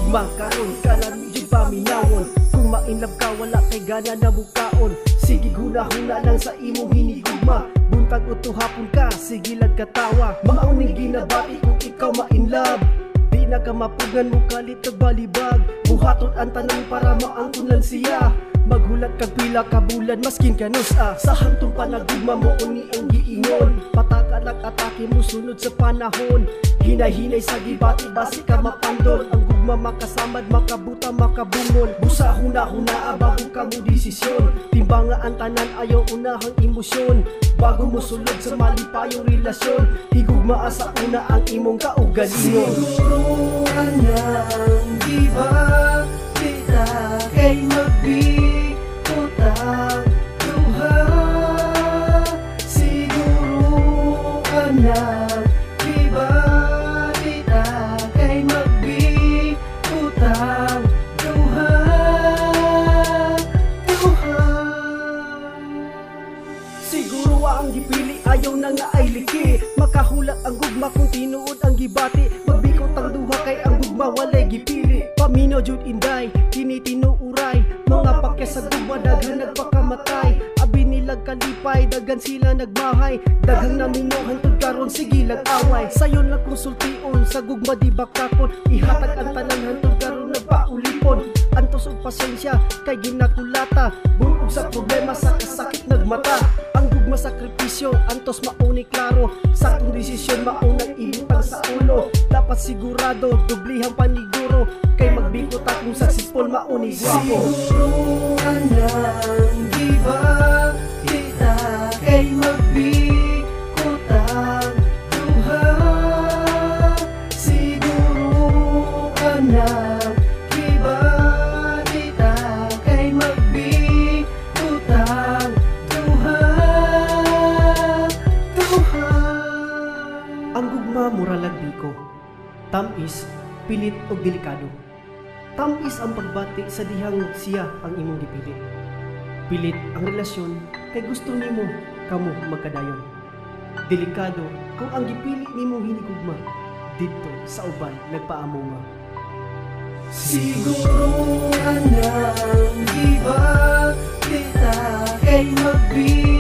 gugma karon kana medyo paminawon. Kung mainlove ka wala kay gana na bukaon, sige huna-huna lang sa imong hinigugma. Buntag uto hapon ka, sige lang katawa. Mauning ginabati kung ikaw ma-inlove. Di na ka mapugan mo kalit kag balibag. Buhaton ang tanan para maangkulan siya. Maghulat kag pila ka bulan maskin kanus sa hantong panagugma mo uni ang giingon. Patakalak atake mo sunod sa panahon. Hinay-hinay sa gibati basi ka mapandol. Ang gugma makasamad makabuta makabungol. Busa huna-huna bago ka mo desisyon. Timbanga ang tanan ayaw unahang emosyon. Bago mo sulod sa malipayong relasyon. Higugma sa una ang imong kaugalingon. Siguro anang di ba kita kay magbikutan duha. Siguro anang di ba kita kay magbikutan duha. Siguro ang gipili ayaw na nga ay liki. Makahulat ang gugma kung tinuod ang gibati. Magbikot ang duha kay ang gugma walay gipili. Paminaw jud inday kini tinuuray. Mga pakya sa gugma daghan nagpakamatay. Abi nilag kalipay daghan sila nagmahay. Daghang naminaw hantod karon sige lang away. Sayon lang konsultion sa gugma di bakapon. Ihatag ang tanan hantod karon nagpaulipon. Antos og pasensya kay ginakulata. Bunog sa problema sa kasakit nagmata. Ang gugma sakripisyo antos mauni klaro. Sakong desisyon maunang ibutang sa ulo. Dapat sigurado dublihang paniguro. Kay magbikot akong successful mauni gwapo. Siguro anang di ba kita kay magbikutan duha. Siguro anang di ba kita kay magbikutan duha. Ang gugma muralag biko. Tamis, pilit o delikado. Tamis ang pagbati sa dihang siya ang imong gipili. Pilit ang relasyon kay gusto nimo kamo magkadayon. Delikado kung ang gipili nimo hinigugma didto sa uban nagpaamunga. Siguro anang di ba kita kay magbikutan